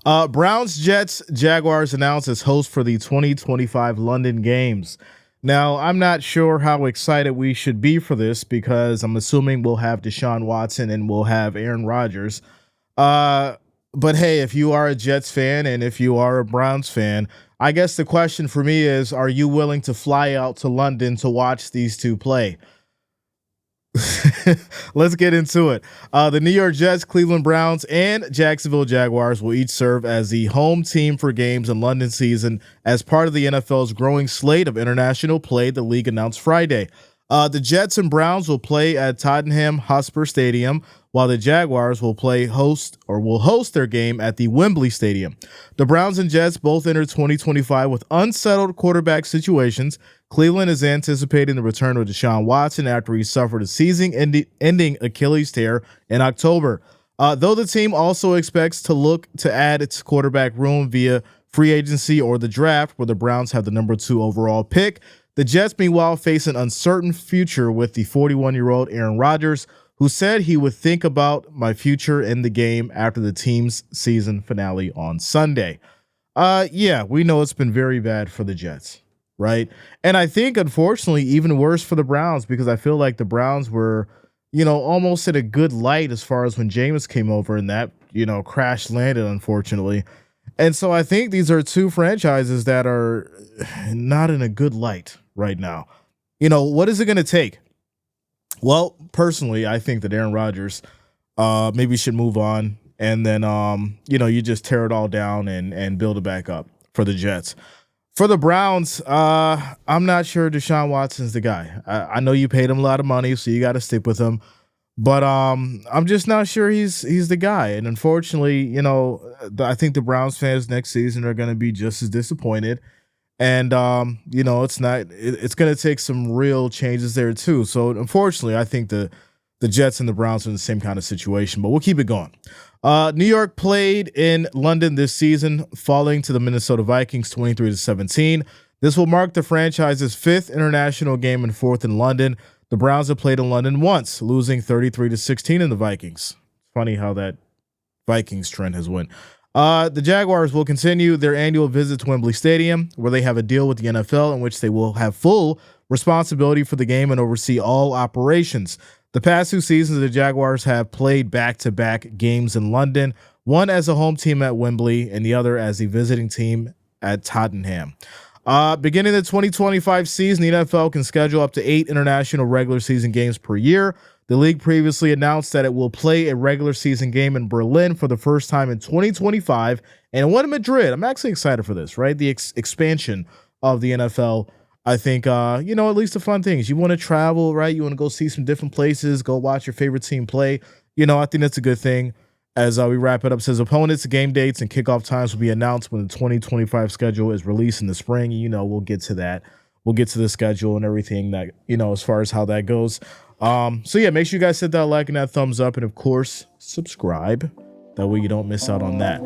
Browns, Jets, Jaguars announced as hosts for the 2025 London Games. Now, I'm not sure how excited we should be for this because I'm assuming we'll have Deshaun Watson and we'll have Aaron Rodgers. Uh, but hey, if you are a Jets fan and if you are a Browns fan, I guess the question for me is, are you willing to fly out to London to watch these two play? Let's get into it. The New York Jets, Cleveland Browns, and Jacksonville Jaguars will each serve as the home team for games in London season as part of the NFL's growing slate of international play, the league announced Friday. The Jets and Browns will play at Tottenham Hotspur Stadium, while the Jaguars will host their game at the Wembley Stadium. The Browns and Jets both entered 2025 with unsettled quarterback situations. Cleveland is anticipating the return of Deshaun Watson after he suffered a season-ending Achilles tear in October. Though the team also expects to look to add its quarterback room via free agency or the draft, where the Browns have the number 2 overall pick. The Jets, meanwhile, face an uncertain future with the 41-year-old Aaron Rodgers, who said he would think about my future in the game after the team's season finale on Sunday. Yeah, we know it's been very bad for the Jets, right? And I think, unfortunately, even worse for the Browns, because I feel like the Browns were, almost in a good light as far as when Jameis came over and that, crash landed, unfortunately. And so I think these are two franchises that are not in a good light right now. What is it going to take? Well, personally, I think that Aaron Rodgers maybe should move on, and then you just tear it all down and build it back up for the Jets. For the Browns, I'm not sure Deshaun Watson's the guy. I know you paid him a lot of money, so you got to stick with him. But I'm just not sure he's the guy. And unfortunately, I think the Browns fans next season are going to be just as disappointed. And it's going to take some real changes there too. So unfortunately, I think the Jets and the Browns are in the same kind of situation, but we'll keep it going. New York played in London this season, falling to the Minnesota Vikings 23-17. This will mark the franchise's 5th international game and 4th in London. The Browns have played in London once, losing 33-16 in the Vikings. Funny how that Vikings trend has went. The Jaguars will continue their annual visit to Wembley Stadium, where they have a deal with the NFL in which they will have full responsibility for the game and oversee all operations. The past 2 seasons, the Jaguars have played back-to-back games in London, one as a home team at Wembley and the other as a visiting team at Tottenham. Beginning the 2025 season, the NFL can schedule up to 8 international regular season games per year. The league previously announced that it will play a regular season game in Berlin for the first time in 2025 and one in Madrid. I'm actually excited for this, right? The expansion of the NFL. I think, at least the fun things. You want to travel, right? You want to go see some different places, go watch your favorite team play. I think that's a good thing. As we wrap it up, says opponents, game dates, and kickoff times will be announced when the 2025 schedule is released in the spring. We'll get to that. We'll get to the schedule and everything that, as far as how that goes. So yeah, make sure you guys hit that like and that thumbs up, and of course, subscribe. That way you don't miss out on that.